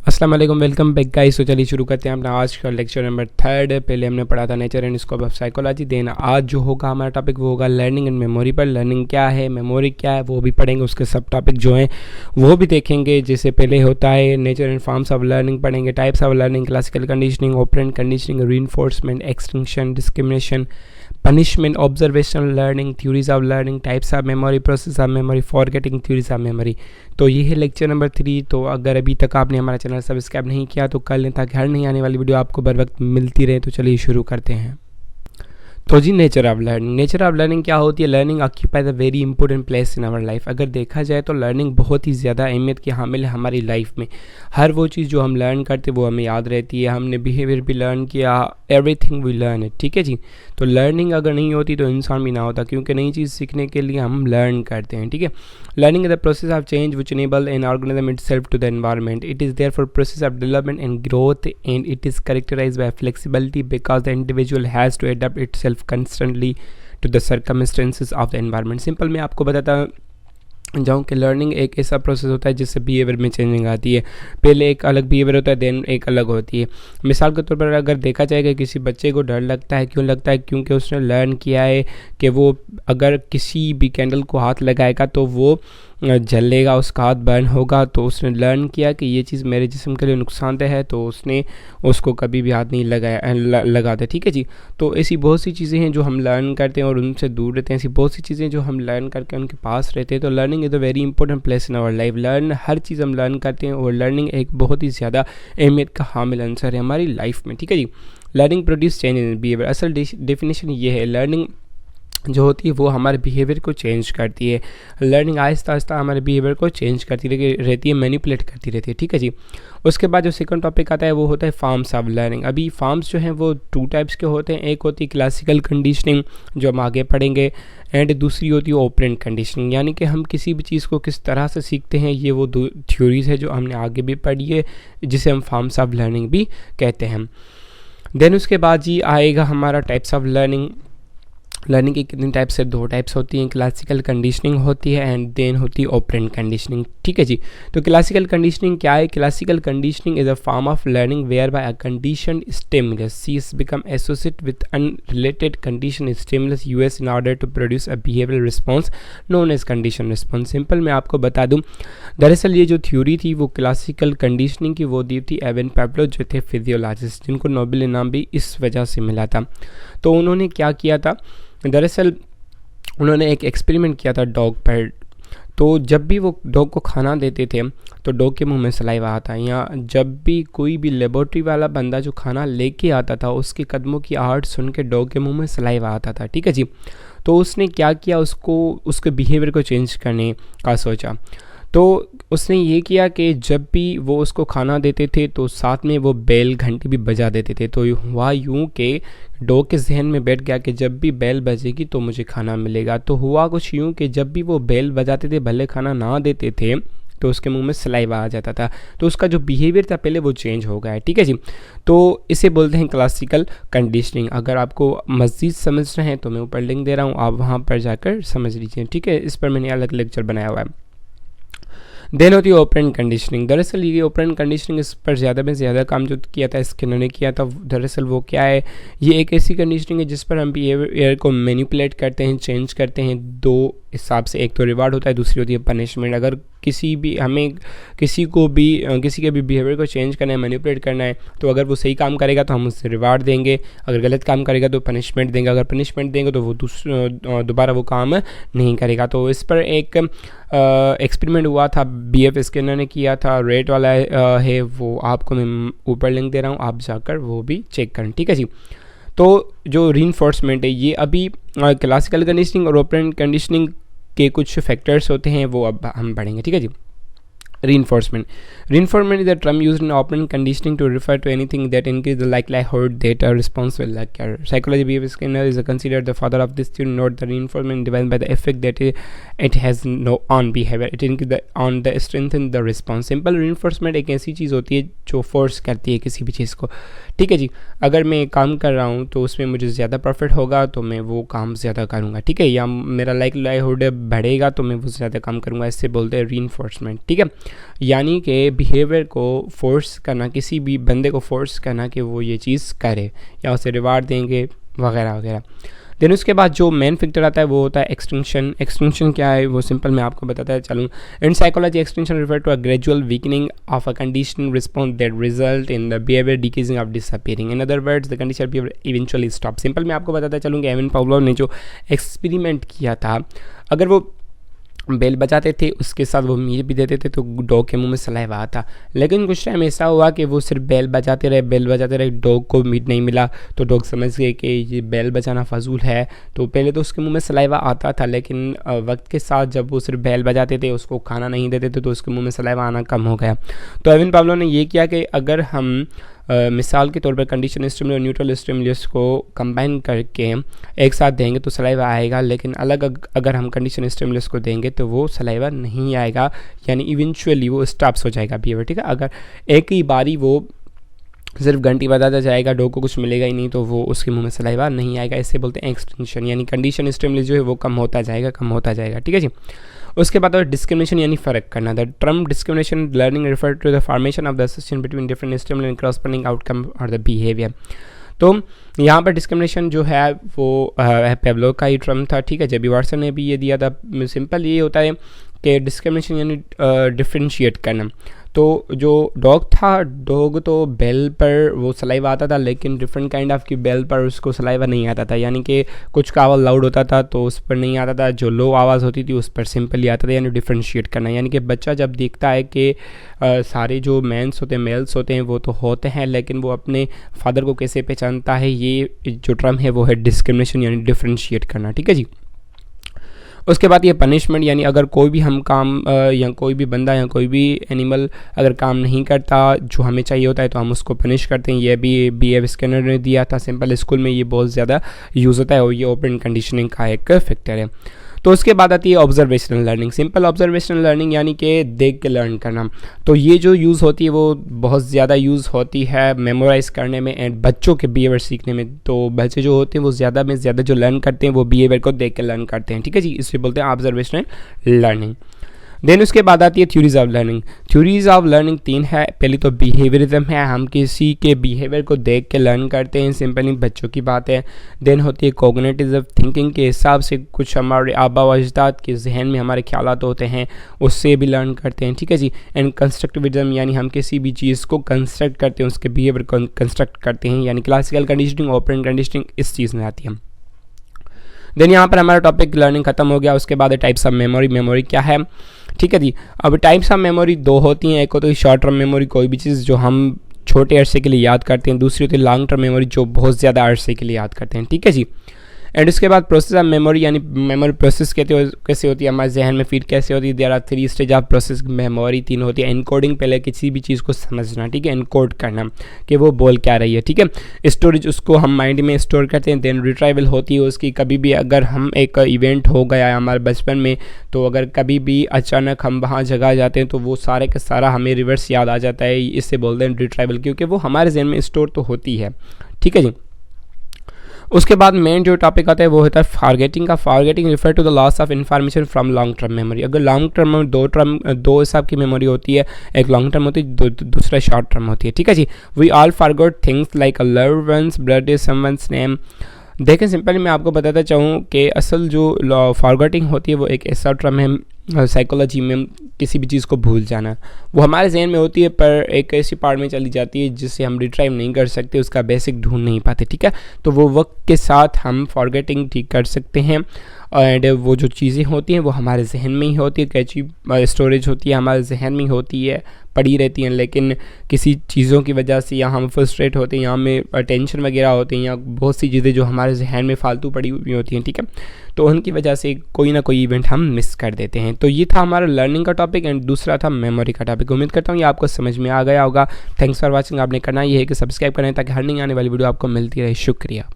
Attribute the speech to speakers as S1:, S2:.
S1: अस्सलाम वालेकुम, welcome back guys. तो चलिए शुरू करते हैं अपना आज का लेक्चर नंबर 3। पहले हमने पढ़ा था nature and scope of psychology. Then आज जो होगा हमारा टॉपिक वो होगा लर्निंग एंड मेमोरी पर। लर्निंग क्या है, मेमोरी क्या है, वो भी पढ़ेंगे। उसके सब टॉपिक जो हैं वो भी देखेंगे। जैसे पहले होता है nature and forms of learning पढ़ेंगे, types of learning, classical conditioning, operant conditioning, reinforcement, extinction, discrimination, punishment, observational learning, theories of learning, types of memory, process of memory, forgetting, theories of memory। तो ये है lecture number 3। तो अगर अभी तक आपने हमारा चैनल सब्सक्राइब नहीं किया तो कर लें ताकि हर नई आने वाली वीडियो आपको बर वक्त मिलती रहे। तो चलिए शुरू करते हैं। तो जी nature of learning. Nature of learning क्या होती है? Learning occupies a very important place in our life. अगर देखा जाए तो लर्निंग बहुत ही ज़्यादा अहमियत की हामिल है हमारी लाइफ में। हर वो चीज़ जो हम लर्न करते वो हमें याद रहती है। हमने बिहेवियर भी लर्न किया, एवरीथिंग वी लर्न है, ठीक है जी। तो लर्निंग अगर नहीं होती तो इंसान भी ना होता, क्योंकि नई चीज़ सीखने के लिए हम लर्न करते हैं, ठीक है। Learning is the process of change which enable an organism itself to the environment. It is there for process of development and growth and it is characterised by flexibility because the individual has to adopt itself constantly to the circumstances of the environment. Simple मैं आपको बताता जाऊँ कि learning एक ऐसा process होता है जिससे बिहेवियर में चेंजिंग आती है। पहले एक अलग बिहेवियर होता है, देन एक अलग होती है। मिसाल के तौर पर अगर देखा जाए कि किसी बच्चे को डर लगता है, क्यों लगता है? क्योंकि उसने लर्न किया है कि वो अगर किसी भी कैंडल को हाथ लगाएगा तो वो जलेगा, उसका हाथ बर्न होगा। तो उसने लर्न किया कि ये चीज़ मेरे जिस्म के लिए नुकसानदेह है, तो उसने उसको कभी भी हाथ नहीं लगाते, ठीक है जी। तो ऐसी बहुत सी चीज़ें हैं जो हम लर्न करते हैं और उनसे दूर रहते हैं। ऐसी बहुत सी चीज़ें जो हम लर्न करके उनके पास रहते हैं। तो learning is a very important place in our life. हर चीज़ हम लर्न करते हैं और लर्निंग एक बहुत ही ज़्यादा अहमियत का हामिल अंसर है हमारी लाइफ में, ठीक है जी। Learning produce change in behaviour. असल डेफिनेशन ये है, लर्निंग जो होती है वो हमारे बिहेवियर को चेंज करती है। लर्निंग आहिस्ता आहिस्ता हमारे बिहेवियर को चेंज करती रहती है, मैनिपुलेट करती रहती है, ठीक है जी। उसके बाद जो सेकंड टॉपिक आता है वो होता है फॉर्म्स ऑफ लर्निंग। अभी फॉर्म्स जो हैं वो 2 टाइप्स के होते हैं। एक होती है क्लासिकल कंडीशनिंग जो हम आगे पढ़ेंगे, एंड दूसरी होती है ऑपरेंट कंडीशनिंग, यानी कि हम किसी भी चीज़ को किस तरह से सीखते हैं। ये वो 2 थ्योरीज है जो हमने आगे भी पढ़ी है, जिसे हम फॉर्म्स ऑफ लर्निंग भी कहते हैं। देन उसके बाद जी आएगा हमारा टाइप्स ऑफ लर्निंग। लर्निंग की कितनी टाइप्स है? 2 टाइप्स होती हैं। क्लासिकल कंडीशनिंग होती है एंड देन होती है ऑपरेंट कंडीशनिंग, ठीक है जी। तो क्लासिकल कंडीशनिंग क्या है? Classical conditioning is a form of learning whereby a condition stimulus CS become associated with unrelated condition stimulus US in order to produce a behavioural response known as condition response. Simple मैं आपको बता दूं, दरअसल ये जो theory थी वो classical conditioning की वो दी थी एवन पेब्लो, जो थे फिजियोलॉजिस्ट, जिनको नोबेल इनाम भी इस वजह से मिला था। तो उन्होंने क्या किया था? दरअसल उन्होंने एक एक्सपेरिमेंट किया था डॉग पर। तो जब भी वो डॉग को खाना देते थे तो डॉग के मुंह में सलाइवा आता, या जब भी कोई भी लेबोरेटरी वाला बंदा जो खाना लेके आता था उसके कदमों की आहट सुन के डॉग के मुंह में सलाइवा आता था, ठीक है जी। तो उसने क्या किया, उसके बिहेवियर को चेंज करने का सोचा। तो उसने ये किया कि जब भी वो उसको खाना देते थे तो साथ में वो बेल घंटी भी बजा देते थे। तो हुआ यूँ कि डॉग के जहन में बैठ गया कि जब भी बेल बजेगी तो मुझे खाना मिलेगा। तो हुआ कुछ यूँ कि जब भी वो बेल बजाते थे, भले खाना ना देते थे, तो उसके मुंह में सलाइवा आ जाता था। तो उसका जो बिहेवियर था पहले वो चेंज हो गया है, ठीक है जी। तो इसे बोलते हैं क्लासिकल कंडीशनिंग। अगर आपको मज़ीद समझ रहे हैं तो मैं ऊपर लिंक दे रहा हूँ, आप वहाँ पर जाकर समझ लीजिए, ठीक है। इस पर मैंने अलग लेक्चर बनाया हुआ है। देन होती है ऑपरेंट कंडीशनिंग। दरअसल ये ऑपरेंट कंडीशनिंग, इस पर ज़्यादा में ज़्यादा काम जो किया था स्किनर ने किया था। दरअसल वो क्या है? ये एक ऐसी कंडीशनिंग है जिस पर हम बिहेवियर को मैनिपुलेट करते हैं, चेंज करते हैं 2 हिसाब से। एक तो रिवार्ड होता है, दूसरी होती है पनिशमेंट। अगर किसी के भी बिहेवियर को चेंज करना है, मैनिपुलेट करना है, तो अगर वो सही काम करेगा तो हम उससे रिवार्ड देंगे, अगर गलत काम करेगा तो पनिशमेंट देंगे। अगर पनिशमेंट देंगे तो वो दोबारा वो काम नहीं करेगा। तो इस पर एक एक्सपेरिमेंट हुआ था, BF स्किनर ने किया था, रेट वाला है वो, आपको मैं ऊपर लिंक दे रहा हूँ, आप जाकर वो भी चेक करें, ठीक है जी। तो जो रीइंफोर्समेंट है, ये अभी क्लासिकल कंडीशनिंग और ऑपरेंट कंडीशनिंग के कुछ फैक्टर्स होते हैं, वो अब हम पढ़ेंगे, ठीक है जी। Reinforcement. Reinforcement is a term used in operant conditioning to refer to anything that increases the likelihood that a response will occur. Psychology B.F. Skinner is considered the father of this theory. Note the reinforcement defined by the effect that it has on behavior. It increases on the strengthen the response. Simple reinforcement एक ऐसी चीज़ होती है जो force करती है किसी भी चीज़ को। ठीक है जी, अगर मैं काम कर रहा हूँ तो उसमें मुझे ज़्यादा प्रॉफिट होगा तो मैं वो काम ज़्यादा करूँगा। ठीक है, या मेरा लाइवलीहुड बढ़ेगा तो मैं वो ज़्यादा काम करूँगा। इससे बोलते हैं रीइंफोर्समेंट। ठीक है, यानी कि बिहेवियर को फोर्स करना, किसी भी बंदे को फोर्स करना कि वो ये चीज़ करे, या उसे रिवार्ड देंगे वगैरह वगैरह। देन उसके बाद जो मेन फैक्टर आता है वो होता है एक्सटेंशन। एक्सटेंशन क्या है वो सिंपल मैं आपको बताता चलूँ। In psychology extension refer to a gradual weakening of a conditional response that result in the behaviour decreasing of disappearing. In other words the condition behaviour eventually stop. Simple मैं आपको बताता चलूँ कि एवन पावलोव ने जो experiment किया था, अगर वो बेल बजाते थे उसके साथ वो मीट भी देते थे तो डॉग के मुंह में सलाइवा आता। लेकिन कुछ टाइम ऐसा हुआ कि वो सिर्फ बेल बजाते रहे, डॉग को मीट नहीं मिला, तो डॉग समझ गए कि ये बेल बजाना फजूल है। तो पहले तो उसके मुंह में सलाइवा आता था, लेकिन वक्त के साथ जब वो सिर्फ बेल बजाते थे, उसको खाना नहीं देते थे, तो उसके मुंह में सलाइवा आना कम हो गया। तो एवन पावलोव ने ये किया कि अगर हम मिसाल के तौर पर कंडीशन स्टिमुलस और न्यूट्रल स्टिमुलस को कंबाइन करके एक साथ देंगे तो सलाइवा आएगा, लेकिन अलग अगर हम कंडीशन स्टिमुलस को देंगे तो वो सलाइवा नहीं आएगा, यानी इवेंचुअली वो स्टॉप्स हो जाएगा बिहेवियर। ठीक है, अगर एक ही बारी वो सिर्फ घंटी बजाता जाएगा, डॉग को कुछ मिलेगा ही नहीं, तो वो उसके मुंह में सलाइवा नहीं आएगा। इससे बोलते हैं एक्सटेंशन, यानी कंडीशन स्टिमुलस जो है वो कम होता जाएगा। ठीक है जी। उसके बाद डिस्क्रिमिनेशन यानी फ़र्क करना। The term discrimination learning refer to the formation of the association between different stimulus and corresponding outcome और द बिहेवियर। तो यहाँ पर डिस्क्रिमिनेशन जो है वो पेवलोव का ही टर्म था। ठीक है, जेबी वाटसन ने भी ये दिया था। सिंपल ये होता है कि डिस्क्रिमिनेशन यानी डिफ्रेंशिएट करना। तो जो डॉग तो बेल पर वो सलाइवा आता था, लेकिन डिफरेंट काइंड ऑफ की बेल पर उसको सलाइवा नहीं आता था, यानी कि कुछ का आवाज़ लाउड होता था तो उस पर नहीं आता था, जो लो आवाज़ होती थी उस पर सिंपली आता था। यानी डिफ्रेंशिएट करना, यानी कि बच्चा जब देखता है कि सारे जो मेल्स होते हैं वो तो होते हैं, लेकिन वो अपने फादर को कैसे पहचानता है, ये जो टर्म है वो है डिस्क्रिमिनेशन यानी डिफ्रेंशिएट करना। ठीक है जी। उसके बाद ये पनिशमेंट, यानी अगर कोई भी हम काम या कोई भी बंदा या कोई भी एनिमल अगर काम नहीं करता जो हमें चाहिए होता है तो हम उसको पनिश करते हैं। ये भी BF स्किनर ने दिया था। सिंपल स्कूल में ये बहुत ज़्यादा यूज़ होता है और ये ओपन कंडीशनिंग का एक फैक्टर है। तो उसके बाद आती है observational learning. Simple observational learning यानी कि देख के लर्न करना। तो ये जो यूज़ होती है वो बहुत ज़्यादा यूज़ होती है मेमोराइज़ करने में एंड बच्चों के बिहेवियर सीखने में। तो बच्चे जो होते हैं वो ज़्यादा में ज़्यादा जो लर्न करते हैं वो बिहेवियर को देख के लर्न करते हैं। ठीक है जी, इसे बोलते हैं ऑब्जर्वेशनल लर्निंग। देन उसके बाद आती है theories of learning. Theories of learning 3 है। पहली तो बिहेवियरिज्म है, हम किसी के बिहेवियर को देख के लर्न करते हैं, सिंपली बच्चों की बात है। देन होती है कॉग्निटिव थिंकिंग, के हिसाब से कुछ हमारे आबा व अजदाद के जहन में हमारे ख्यालात होते हैं उससे भी लर्न करते हैं। ठीक है जी। एंड कंस्ट्रक्टिविज्म, यानी हम किसी भी चीज़ को कंस्ट्रक्ट करते हैं, उसके बिहेवियर को कंस्ट्रक्ट करते हैं, यानी क्लासिकल कंडीशनिंग ऑपरेंट कंडीशनिंग इस चीज़ में आती है। देन यहाँ पर हमारा टॉपिक लर्निंग खत्म हो गया। उसके बाद टाइप्स ऑफ मेमोरी। मेमोरी क्या है? ठीक है जी। अब टाइप्स ऑफ मेमोरी 2 होती हैं। एक होती है शॉर्ट टर्म मेमोरी, कोई भी चीज़ जो हम छोटे अरसे के लिए याद करते हैं। दूसरी होती है लॉन्ग टर्म मेमोरी, जो बहुत ज़्यादा अरसे के लिए याद करते हैं। ठीक है जी। एंड उसके बाद प्रोसेस ऑफ मेमोरी, यानी मेमोरी प्रोसेस कैसे होती है हमारे जहन में फीड कैसे होती है। There are 3 stage of process memory. 3 होती है। एनकोडिंग, पहले किसी भी चीज़ को समझना, ठीक है, एनकोड करना कि वो बोल क्या रही है। ठीक है। स्टोरेज, उसको हम माइंड में स्टोर करते हैं। देन रिट्राइवल होती है उसकी, कभी भी अगर हम एक इवेंट हो गया है हमारे बचपन में, तो अगर कभी भी अचानक हम वहाँ जगह जाते हैं तो वो सारे का सारा हमें रिवर्स याद आ जाता है। इससे बोलते हैं रिट्राइवल, क्योंकि वो हमारे जहन में स्टोर तो होती है। ठीक है जी। उसके बाद मेन जो टॉपिक आता है वो होता है फॉरगेटिंग का। Forgetting refer to the loss of information from long term memory. अगर लॉन्ग टर्म में दो हिसाब की मेमोरी होती है, एक लॉन्ग टर्म होती है, दूसरा शॉर्ट टर्म होती है। ठीक है जी। We all forgot things like a loved one's birthday, someone's name. देखें, सिंपली मैं आपको बताता चाहूँ कि असल जो फॉरगेटिंग होती है वो एक ऐसा टर्म है साइकोलॉजी में, किसी भी चीज़ को भूल जाना, वो हमारे जहन में होती है पर एक ऐसी पार्ट में चली जाती है जिससे हम रिट्राइव नहीं कर सकते, उसका बेसिक ढूंढ नहीं पाते। ठीक है। तो वो वक्त के साथ हम फॉरगेटिंग ठीक कर सकते हैं। एंड वो जो चीज़ें होती हैं वो हमारे जहन में ही होती है, कैची स्टोरेज होती है हमारे जहन में ही होती है, पड़ी रहती हैं। लेकिन किसी चीज़ों की वजह से या हम फ्रस्ट्रेट होते हैं या हमें टेंशन वगैरह होते हैं या बहुत सी चीज़ें जो हमारे जहन में फालतू पड़ी हुई होती हैं, ठीक है, तो उनकी वजह से कोई ना कोई इवेंट हम मिस कर देते हैं। तो ये था हमारा लर्निंग का टॉपिक एंड दूसरा था मेमोरी का टॉपिक। उम्मीद करता हूँ ये आपको समझ में आ गया होगा। Thanks for watching. आपने करना ये है कि सब्सक्राइब करें ताकि हर नहीं आने वाली वीडियो आपको मिलती रहे। शुक्रिया।